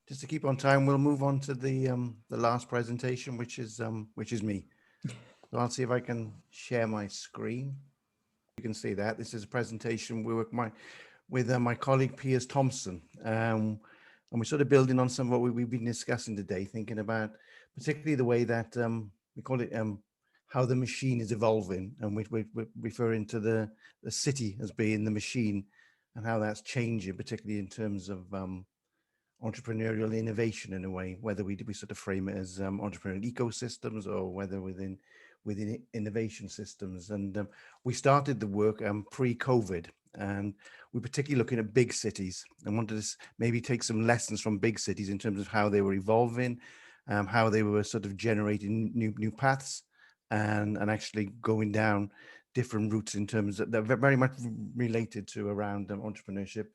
just to keep on time, we'll move on to the last presentation, which is me. So I'll see if I can share my screen. You can see that this is a presentation we work with my colleague Piers Thompson, and we're sort of building on some of what we've been discussing today, thinking about particularly the way that we call it how the machine is evolving, and we're referring to the city as being the machine, and how that's changing, particularly in terms of entrepreneurial innovation in a way, whether we sort of frame it as entrepreneurial ecosystems or whether within innovation systems. And we started the work pre-COVID, and we're particularly looking at big cities and wanted to maybe take some lessons from big cities in terms of how they were evolving, how they were sort of generating new paths, and actually going down different routes in terms of they're very much related to around entrepreneurship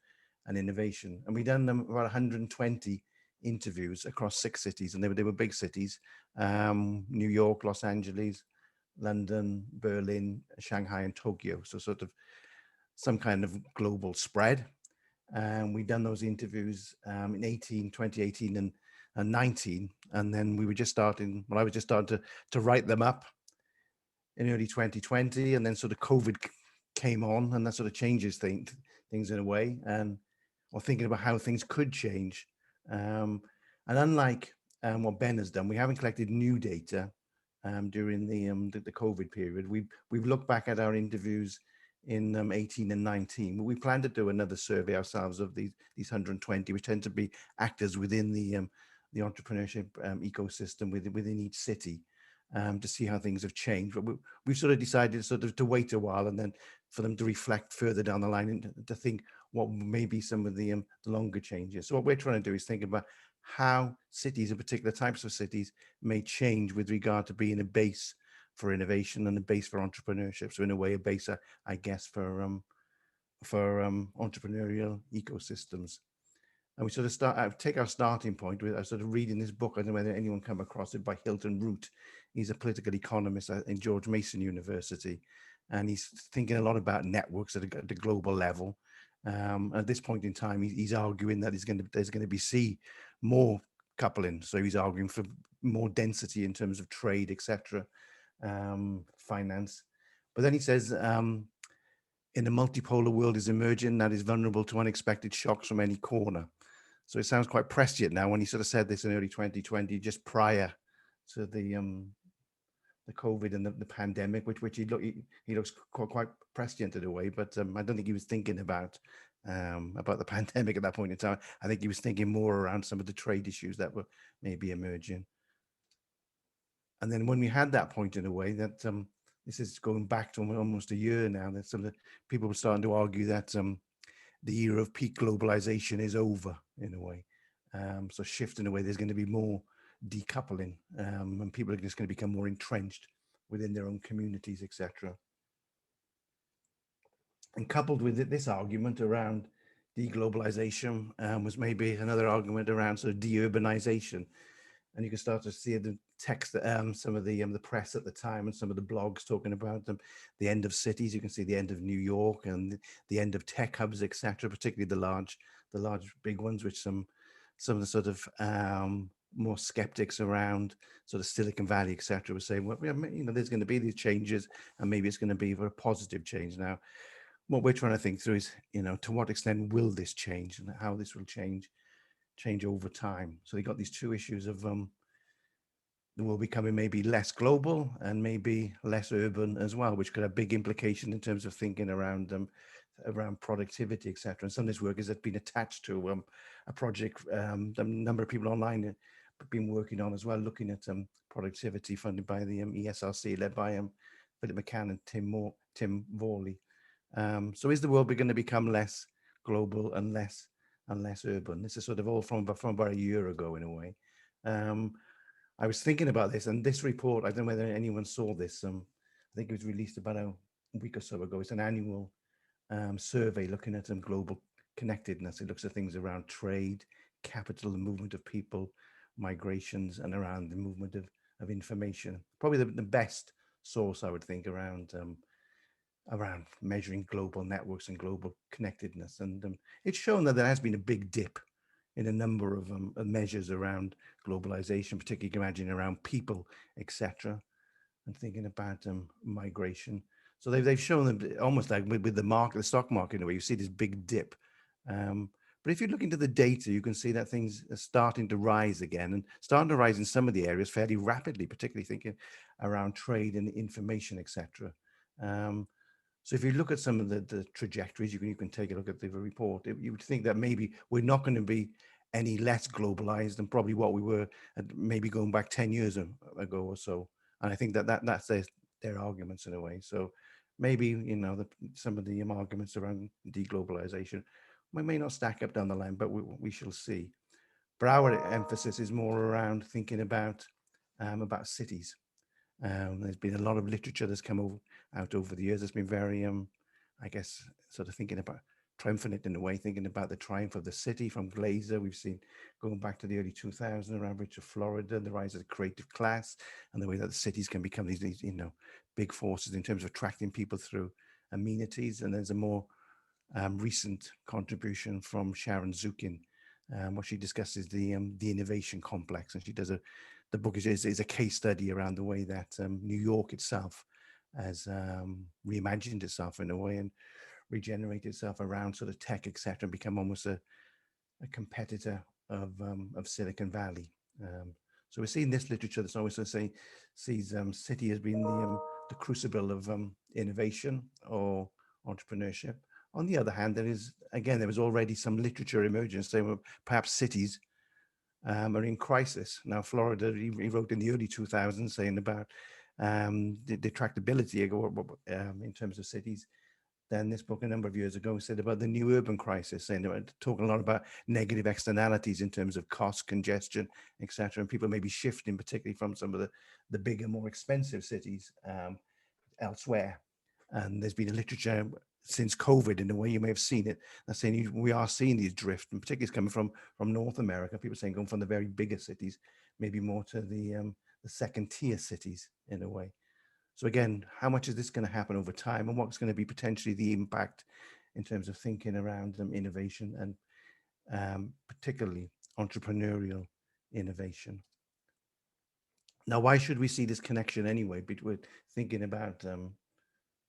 and innovation. And we done them about 120 interviews across 6 cities, and they were big cities: New York, Los Angeles, London, Berlin, Shanghai, and Tokyo. So sort of some kind of global spread. And we done those interviews in 2018 and 19. And then we were just starting, well, I was just starting to write them up in early 2020. And then sort of COVID came on, and that sort of changes things in a way, and or thinking about how things could change. And unlike what Ben has done, we haven't collected new data during the COVID period. We've looked back at our interviews in 18 and 19. But we plan to do another survey ourselves of these 120, which tend to be actors within the entrepreneurship ecosystem within each city, to see how things have changed. But we've sort of decided sort of to wait a while, and then for them to reflect further down the line and to think what may be some of the longer changes. So what we're trying to do is think about how cities, and particular types of cities, may change with regard to being a base for innovation and a base for entrepreneurship. So in a way, a base, I guess, for entrepreneurial ecosystems. And we sort of take our starting point with sort of reading this book. I don't know whether anyone come across it, by Hilton Root. He's a political economist in George Mason University, and he's thinking a lot about networks at the global level. At this point in time, he's arguing that there's going to be more coupling. So he's arguing for more density in terms of trade, etc., finance. But then he says, in a multipolar world is emerging that is vulnerable to unexpected shocks from any corner. So it sounds quite prescient now when he sort of said this in early 2020, just prior to the COVID and the pandemic, which he looks quite prescient in a way. But I don't think he was thinking about the pandemic at that point in time. I think he was thinking more around some of the trade issues that were maybe emerging. And then when we had that point in a way that this is going back to almost a year now, that some of the people were starting to argue that the era of peak globalization is over in a way. So shift in a way, there's going to be more decoupling, and people are just going to become more entrenched within their own communities, etc. And coupled with this argument around deglobalization was maybe another argument around sort of deurbanization. And you can start to see the text, some of the press at the time and some of the blogs talking about the end of cities. You can see the end of New York and the end of tech hubs, etc., particularly the large big ones, which some of the sort of more skeptics around sort of Silicon Valley, etc., were saying, well, there's going to be these changes, and maybe it's going to be for a positive change. Now, what we're trying to think through is, to what extent will this change, and how this will change over time. So they got these two issues of the world becoming maybe less global and maybe less urban as well, which could have big implication in terms of thinking around productivity, etc. And some of this work has been attached to a project a number of people online have been working on as well, looking at productivity funded by the ESRC, led by Philip McCann and Tim Vorley. So is the world going to become less global and less urban? This is sort of all from about a year ago in a way. I was thinking about this, and this report, I don't know whether anyone saw this. I think it was released about a week or so ago. It's an annual survey looking at global connectedness. It looks at things around trade, capital, the movement of people, migrations, and around the movement of information. Probably the best source, I would think, around measuring global networks and global connectedness. And it's shown that there has been a big dip in a number of measures around globalization, particularly you can imagine around people, etc., and thinking about migration. So they've shown them almost like with the market, the stock market, in a way, you see this big dip. But if you look into the data, you can see that things are starting to rise again, and starting to rise in some of the areas fairly rapidly, particularly thinking around trade and information, etc. So if you look at some of the trajectories, you can take a look at the report. You would think that maybe we're not going to be any less globalized than probably what we were maybe going back 10 years ago or so. And I think that's their arguments in a way. So maybe, some of the arguments around deglobalization may not stack up down the line, but we shall see. But our emphasis is more around thinking about cities. There's been a lot of literature that's come out over the years. It's been very, I guess, sort of thinking about triumphant in a way, thinking about the triumph of the city from Glazer. We've seen going back to the early 2000s around Richard Florida, the rise of the creative class, and the way that the cities can become these big forces in terms of attracting people through amenities. And there's a more recent contribution from Sharon Zukin, where she discusses the innovation complex, and she does the book is a case study around the way that New York itself has reimagined itself in a way and regenerated itself around sort of tech, etc., and become almost a competitor of Silicon Valley. So we're seeing this literature that's always sort of sees city as being the crucible of innovation or entrepreneurship. On the other hand, there was already some literature emerging saying, well, perhaps cities are in crisis. Now, Florida, he wrote in the early 2000s saying about the tractability in terms of cities. Then this book a number of years ago said about the new urban crisis, saying talking a lot about negative externalities in terms of cost, congestion, etc. And people may be shifting, particularly from some of the bigger, more expensive cities elsewhere. And there's been a literature since COVID, in a way you may have seen it, that's saying we are seeing these drift, and particularly it's coming from North America. People saying going from the very bigger cities, maybe more to the second tier cities in a way. So again, how much is this going to happen over time, and what's going to be potentially the impact in terms of thinking around innovation and particularly entrepreneurial innovation? Now, why should we see this connection anyway between thinking about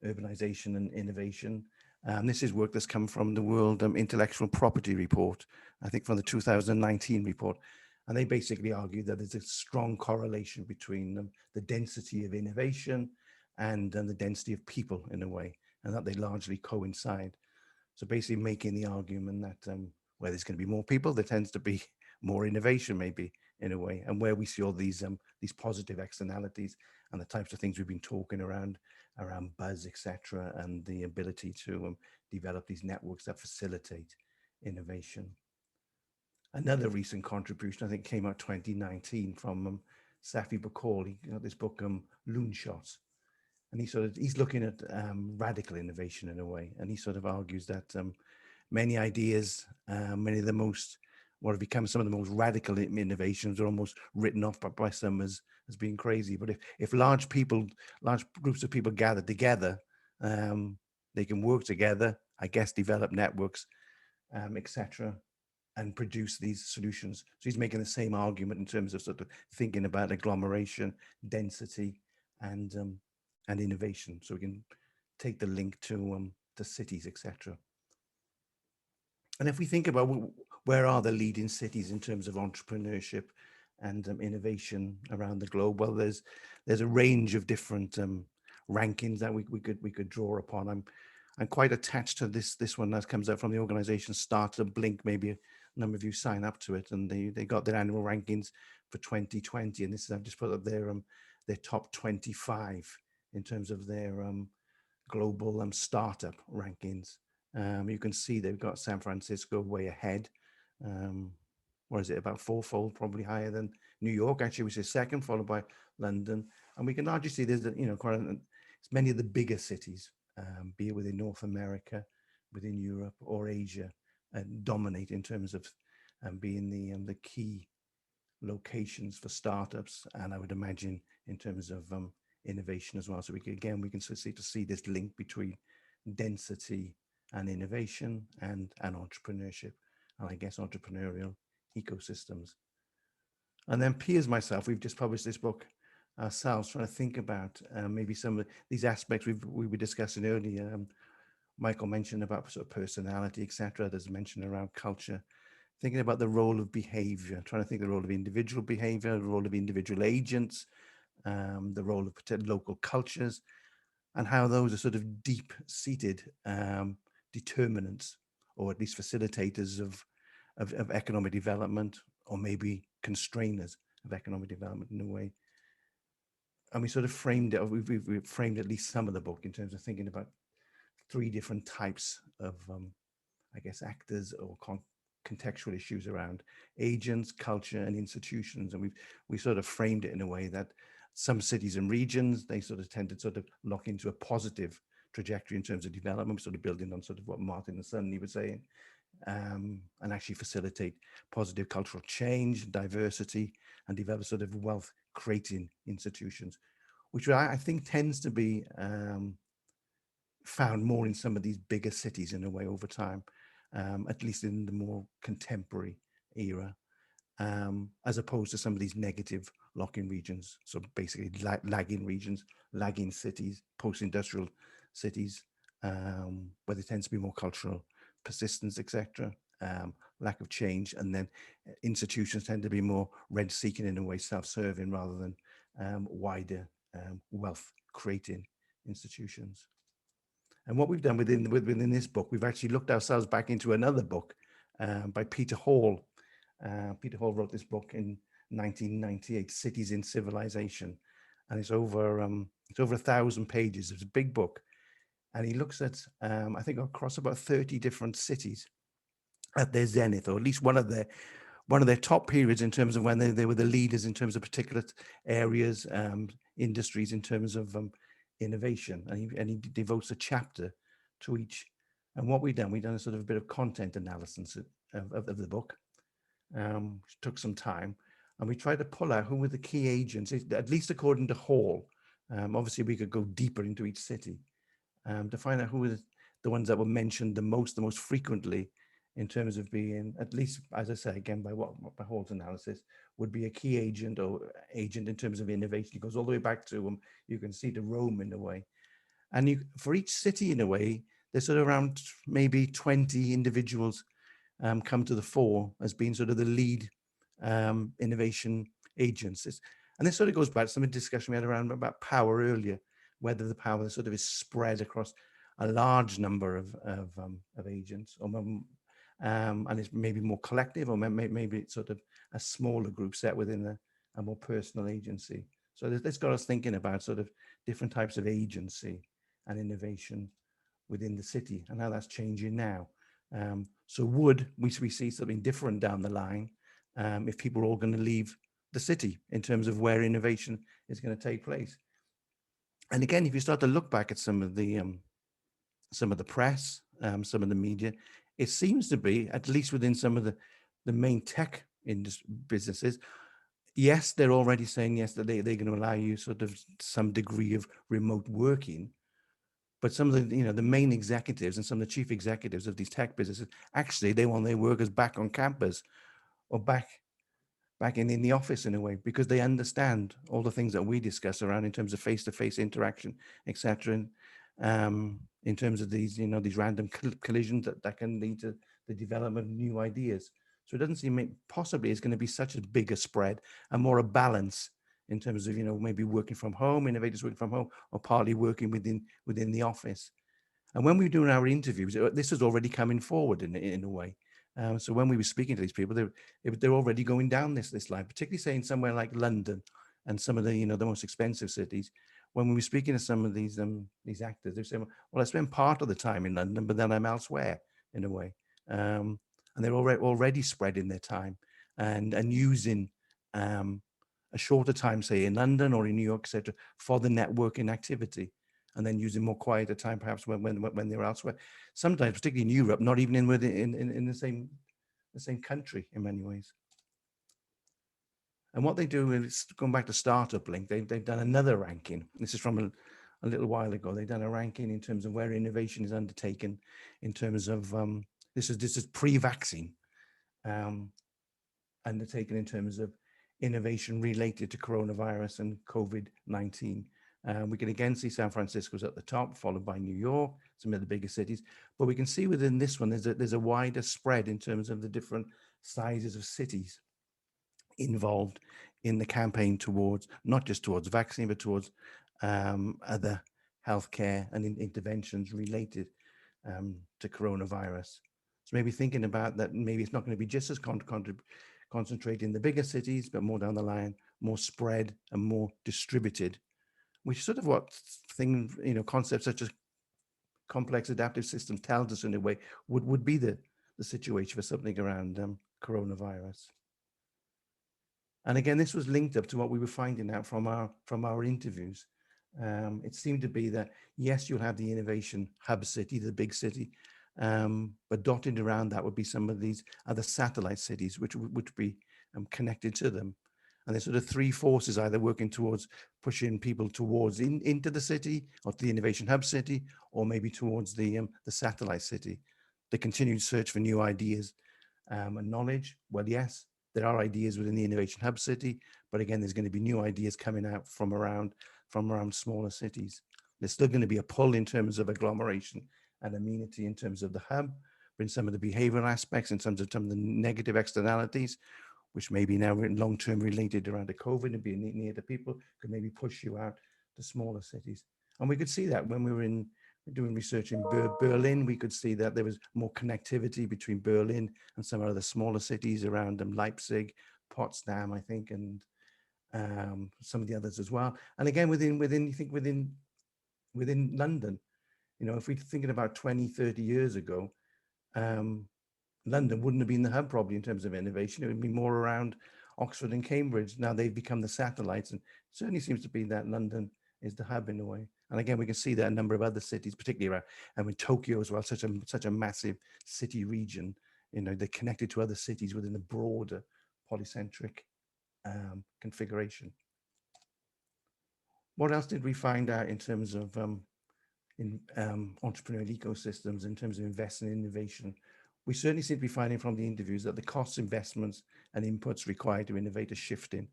urbanization and innovation? This is work that's come from the World Intellectual Property Report, I think from the 2019 report. And they basically argue that there's a strong correlation between the density of innovation and the density of people in a way, and that they largely coincide. So basically making the argument that where there's going to be more people, there tends to be more innovation maybe in a way, and where we see all these positive externalities and the types of things we've been talking around buzz, etc., and the ability to develop these networks that facilitate innovation. Another recent contribution, I think, came out 2019 from Safi Bakal. He got this book, Loonshots, and he's looking at radical innovation in a way, and he sort of argues that many ideas, many of the most what have become some of the most radical innovations are almost written off by some as being crazy. But if large groups of people gather together, they can work together, I guess, develop networks, etc., and produce these solutions. So he's making the same argument in terms of sort of thinking about agglomeration, density, and innovation. So we can take the link to cities, etc. And if we think about where are the leading cities in terms of entrepreneurship and innovation around the globe, well, there's a range of different rankings that we could draw upon. I'm quite attached to this one that comes out from the organization Startup Blink. Maybe a number of you sign up to it, and they got their annual rankings for 2020, and this is I've just put up their top 25 in terms of their global startup rankings. You can see they've got San Francisco way ahead. What is it, about fourfold, probably higher than New York, actually, which is second, followed by London. And we can largely see there's, quite many of the bigger cities, be it within North America, within Europe or Asia, dominate in terms of being the key locations for startups. And I would imagine in terms of innovation as well. So we can see this link between density and innovation and entrepreneurship, and I guess entrepreneurial ecosystems. And then Piers, myself, we've just published this book ourselves, trying to think about maybe some of these aspects we were discussing earlier. Michael mentioned about sort of personality, etc. There's mention around culture, thinking about the role of behavior, trying to think the role of individual behavior, the role of individual agents, the role of local cultures, and how those are sort of deep-seated determinants, or at least facilitators of economic development, or maybe constrainers of economic development in a way. And we sort of framed it, we've framed at least some of the book in terms of thinking about 3 different types of, I guess, actors or contextual issues around agents, culture, and institutions. And we sort of framed it in a way that some cities and regions, they sort of tend to sort of lock into a positive trajectory in terms of development, sort of building on sort of what Martin and Sonny were saying, and actually facilitate positive cultural change, diversity, and develop sort of wealth creating institutions, which I think tends to be found more in some of these bigger cities in a way over time, at least in the more contemporary era, as opposed to some of these negative lock-in regions. So basically lagging regions, lagging cities, post-industrial cities, where there tends to be more cultural persistence, etc., lack of change, and then institutions tend to be more rent-seeking in a way, self-serving rather than wider wealth-creating institutions. And what we've done within this book, we've actually looked ourselves back into another book by Peter Hall. Peter Hall wrote this book in 1998, Cities in Civilization, and it's over 1,000 pages. It's a big book, and he looks at I think across about 30 different cities at their zenith, or at least one of their top periods in terms of when they were the leaders in terms of particular areas, industries, in terms of innovation, and he devotes a chapter to each. And what we've done a sort of a bit of content analysis of the book, which took some time, and we tried to pull out who were the key agents, at least according to Hall. Obviously, we could go deeper into each city to find out who were the ones that were mentioned the most frequently, in terms of being, at least, as I say, again, by Hall's analysis, would be a key agent or agent in terms of innovation. It goes all the way back to, you can see, to Rome in a way. And for each city, in a way, there's sort of around maybe 20 individuals come to the fore as being sort of the lead innovation agents. And this sort of goes back to some of the discussion we had around about power earlier, whether the power sort of is spread across a large number of agents, or and it's maybe more collective, or maybe it's sort of a smaller group set within a more personal agency. So this got us thinking about sort of different types of agency and innovation within the city and how that's changing now. So would we see something different down the line if people are all going to leave the city in terms of where innovation is going to take place? And again, if you start to look back at some of the press, some of the media, it seems to be, at least within some of the main tech businesses, yes, they're already saying yes, that they're going to allow you sort of some degree of remote working. But some of the, the main executives and some of the chief executives of these tech businesses, actually, they want their workers back on campus, or back in the office in a way, because they understand all the things that we discuss around in terms of face-to-face interaction, etc. In terms of these, these random collisions that can lead to the development of new ideas. So it doesn't seem possibly it's going to be such a bigger spread and more a balance in terms of, maybe working from home, innovators working from home, or partly working within the office. And when we were doing our interviews, this was already coming forward in a way. So when we were speaking to these people, they're already going down this line, particularly saying somewhere like London and some of the, the most expensive cities. When we were speaking to some of these actors, they were saying, well, I spend part of the time in London, but then I'm elsewhere in a way. And they're already spreading their time and using a shorter time, say in London or in New York, etc., for the networking activity, and then using more quieter time perhaps when they're elsewhere. Sometimes, particularly in Europe, not even in the same country in many ways. And what they do is, going back to Startup Link, they've done another ranking. This is from a little while ago. They've done a ranking in terms of where innovation is undertaken, in terms of this is pre-vaccine. undertaken in terms of innovation related to coronavirus and COVID-19. We can again see San Francisco's at the top, followed by New York, some of the bigger cities. But we can see within this one, there's a wider spread in terms of the different sizes of cities involved in the campaign towards, not just towards vaccine, but towards other healthcare and interventions related to coronavirus. So maybe thinking about that, maybe it's not going to be just as concentrated in the bigger cities, but more down the line, more spread and more distributed, which sort of what things, concepts such as complex adaptive system tells us in a way would be the situation for something around coronavirus. And again, this was linked up to what we were finding out from our interviews. It seemed to be that, yes, you'll have the innovation hub city, the big city, but dotted around that would be some of these other satellite cities, which would be connected to them. And there's sort of three forces either working towards pushing people towards into the city or the innovation hub city, or maybe towards the satellite city. The continued search for new ideas and knowledge. Well, yes, there are ideas within the innovation hub city, but again, there's going to be new ideas coming out from around smaller cities. There's still going to be a pull in terms of agglomeration and amenity in terms of the hub, but in some of the behavioral aspects, in terms of some of the negative externalities, which may be now long-term related around the COVID and being near to people, could maybe push you out to smaller cities. And we could see that when we were doing research in Berlin, we could see that there was more connectivity between Berlin and some of the smaller cities around them, Leipzig, Potsdam, I think, and some of the others as well. And again, within London, if we're thinking about 20, 30 years ago, London wouldn't have been the hub probably in terms of innovation. It would be more around Oxford and Cambridge. Now they've become the satellites, and it certainly seems to be that London is the hub in a way. And again, we can see that a number of other cities, particularly around, and with Tokyo as well, such a massive city region, they're connected to other cities within a broader polycentric configuration. What else did we find out in terms of entrepreneurial ecosystems, in terms of investing in innovation? We certainly seem to be finding from the interviews that the costs, investments, and inputs required to innovate are shifting.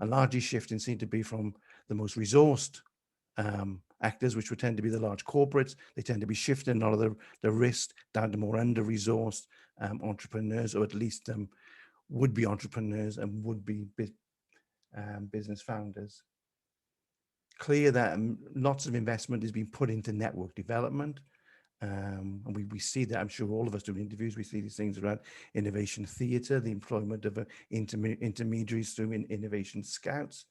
And largely shifting seem to be from the most resourced actors, which would tend to be the large corporates. They tend to be shifting a lot of the risk down to more under-resourced entrepreneurs, or at least would-be entrepreneurs and would-be business founders. Clear that lots of investment is being put into network development. And we see that, I'm sure all of us doing interviews, we see these things around innovation theatre, the employment of intermediaries through innovation scouts,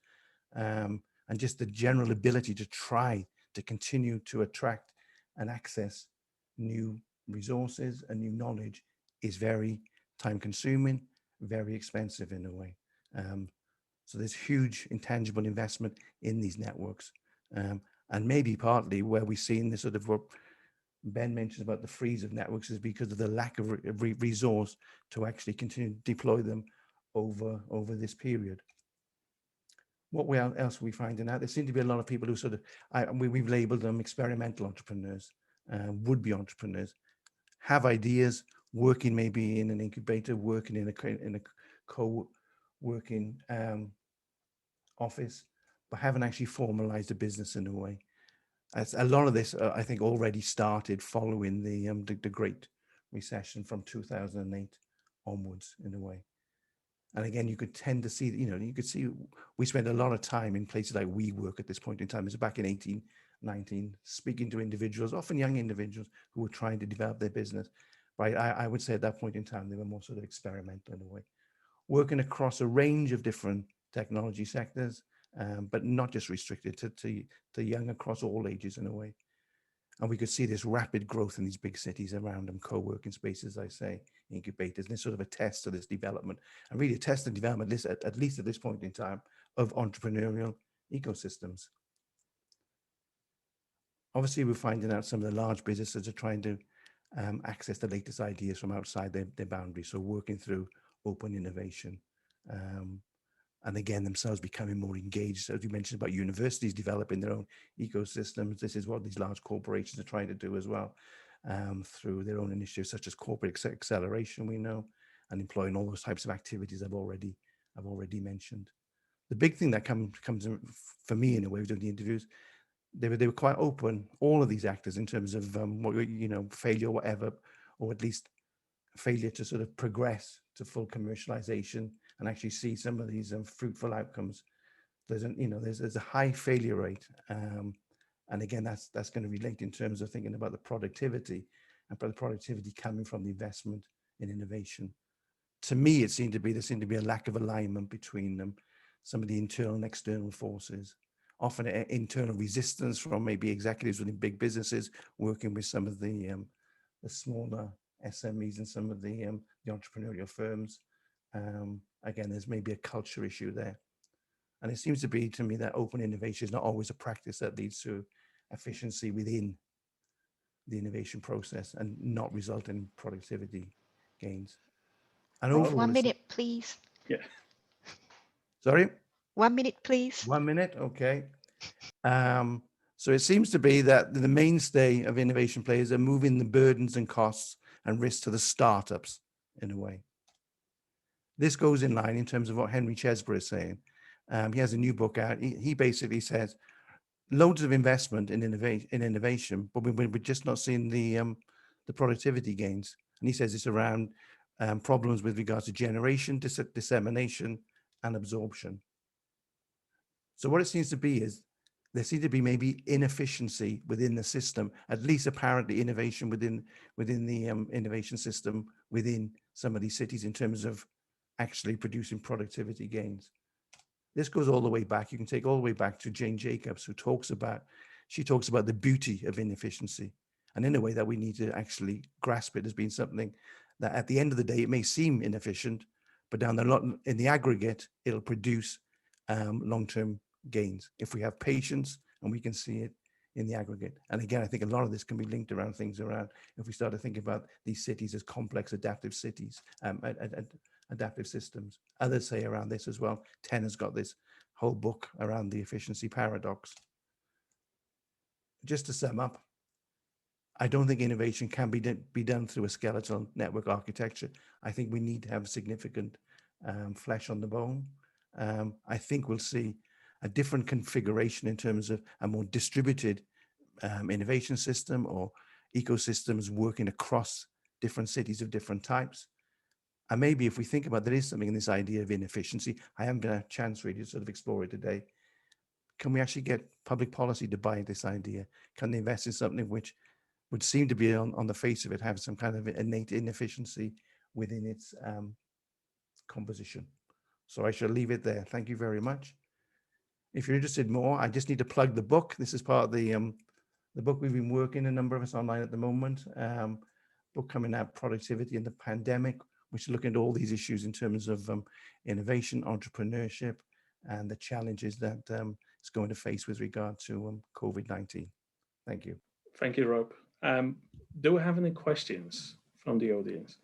and just the general ability to try to continue to attract and access new resources and new knowledge is very time consuming, very expensive in a way. So there's huge intangible investment in these networks. And maybe partly where we've seen this sort of what Ben mentions about the freeze of networks is because of the lack of resource to actually continue to deploy them over this period. What else are we finding out? There seem to be a lot of people who sort of, we've labeled them experimental entrepreneurs, would-be entrepreneurs, have ideas, working maybe in an incubator, working in a co-working office, but haven't actually formalized a business in a way. A lot of this, I think, already started following the Great Recession from 2008 onwards, in a way. And again, you could tend to see, you could see we spend a lot of time in places like WeWork at this point in time. It's back in 1819, speaking to individuals, often young individuals who were trying to develop their business. But I would say at that point in time, they were more sort of experimental in a way, working across a range of different technology sectors, but not just restricted to young, across all ages in a way. And we could see this rapid growth in these big cities around them, co-working spaces, I say, incubators, and it's sort of a test to this development, and really a test and development, at least at this point in time, of entrepreneurial ecosystems. Obviously, we're finding out some of the large businesses are trying to access the latest ideas from outside their boundaries, so working through open innovation. And again, themselves becoming more engaged. As you mentioned about universities developing their own ecosystems, this is what these large corporations are trying to do as well, through their own initiatives, such as corporate acceleration, we know, and employing all those types of activities I've already mentioned. The big thing that comes in for me in a way of doing the interviews, they were quite open, all of these actors, in terms of failure, whatever, or at least failure to sort of progress to full commercialization and actually see some of these fruitful outcomes. There's a high failure rate, and again, that's going to relate in terms of thinking about the productivity, and the productivity coming from the investment in innovation. To me, there seemed to be a lack of alignment between them, some of the internal and external forces, often internal resistance from maybe executives within big businesses working with some of the smaller SMEs and some of the entrepreneurial firms. Again, there's maybe a culture issue there. And it seems to be, to me, that open innovation is not always a practice that leads to efficiency within the innovation process and not result in productivity gains. And overall, 1 minute, please. Yeah. Sorry? 1 minute, please. 1 minute, okay. So it seems to be that the mainstay of innovation players are moving the burdens and costs and risks to the startups in a way. This goes in line in terms of what Henry Chesbrough is saying. He has a new book out. He basically says loads of investment in innovation, but we're just not seeing the productivity gains. And he says it's around problems with regards to generation, dissemination, and absorption. So what it seems to be is there seems to be maybe inefficiency within the system, at least apparently innovation within the innovation system within some of these cities in terms of actually producing productivity gains. This goes all the way back. You can take all the way back to Jane Jacobs, who talks about the beauty of inefficiency, and in a way that we need to actually grasp it as being something that at the end of the day, it may seem inefficient, but in the aggregate, it'll produce long-term gains if we have patience and we can see it in the aggregate. And again, I think a lot of this can be linked around things around if we start to think about these cities as complex adaptive cities, adaptive systems. Others say around this as well. 10 has got this whole book around the efficiency paradox. Just to sum up, I don't think innovation can be done through a skeletal network architecture. I think we need to have significant flesh on the bone. I think we'll see a different configuration in terms of a more distributed innovation system or ecosystems working across different cities of different types. And maybe if we think about, there is something in this idea of inefficiency. I haven't had a chance really to sort of explore it today. Can we actually get public policy to buy this idea? Can they invest in something which would seem to be on the face of it, have some kind of innate inefficiency within its composition? So I shall leave it there. Thank you very much. If you're interested more, I just need to plug the book. This is part of the book we've been working, a number of us online at the moment. Book coming out, Productivity in the Pandemic, which is looking at all these issues in terms of innovation, entrepreneurship, and the challenges that it's going to face with regard to COVID-19. Thank you. Thank you, Rob. Do we have any questions from the audience?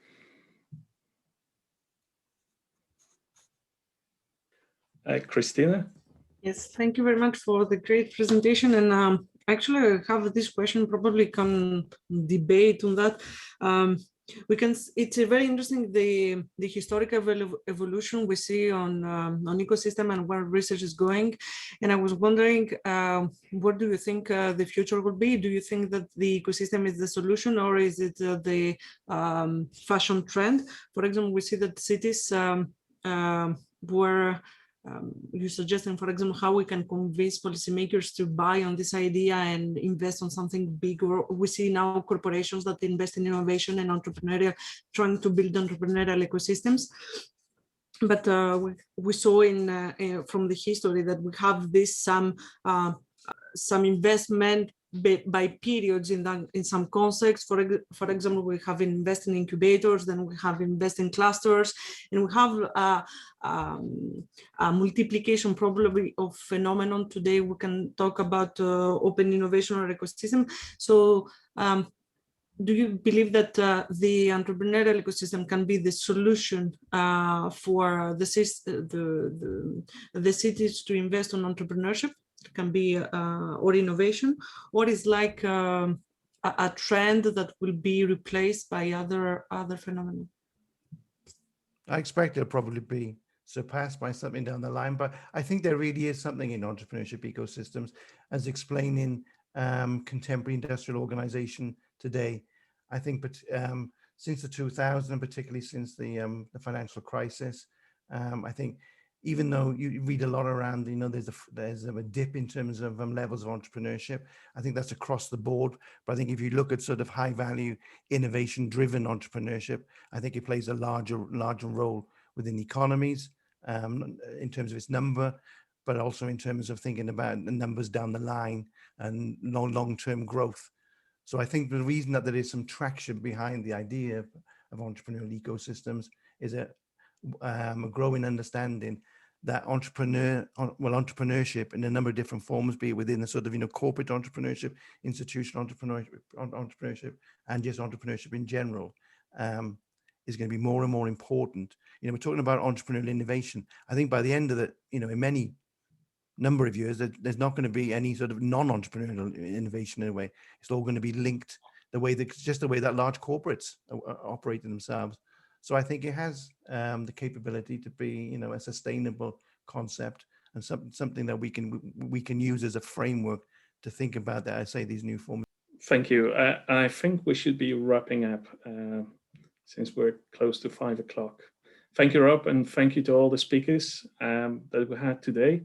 Christina? Yes, thank you very much for the great presentation. And actually, I have this question, probably can debate on that. It's very interesting, the historical evolution we see on ecosystem and where research is going. And I was wondering, what do you think the future will be? Do you think that the ecosystem is the solution, or is it the fashion trend? For example, we see that cities were you're suggesting, for example, how we can convince policymakers to buy on this idea and invest on something big. Or we see now corporations that invest in innovation and entrepreneurial, trying to build entrepreneurial ecosystems. But we saw from the history that we have this some investment by periods in some concepts. For example, we have invested in incubators, then we have invested in clusters, and we have a multiplication probably of phenomenon. Today we can talk about open innovation or ecosystem. So do you believe that the entrepreneurial ecosystem can be the solution for the cities to invest on entrepreneurship? It can be or innovation, or is like a trend that will be replaced by other phenomena? I expect it'll probably be surpassed by something down the line, but I think there really is something in entrepreneurship ecosystems, as explained in contemporary industrial organization today. I think, but since the 2000s, and particularly since the financial crisis, I think even though you read a lot around, you know, there's a dip in terms of levels of entrepreneurship. I think that's across the board. But I think if you look at sort of high value, innovation driven entrepreneurship, I think it plays a larger role within economies in terms of its number, but also in terms of thinking about the numbers down the line and long-term growth. So I think the reason that there is some traction behind the idea of entrepreneurial ecosystems is a growing understanding that entrepreneurship in a number of different forms, be it within the sort of, you know, corporate entrepreneurship, institutional entrepreneurship, and just entrepreneurship in general, is going to be more and more important. You know, we're talking about entrepreneurial innovation. I think by the end of the, you know, in many number of years, there's not going to be any sort of non-entrepreneurial innovation in a way. It's all going to be linked the way that, just the way that large corporates operate themselves. So I think it has the capability to be, you know, a sustainable concept and something that we can use as a framework to think about that. I say these new forms. Thank you. I think we should be wrapping up since we're close to 5 o'clock. Thank you, Rob, and thank you to all the speakers that we had today.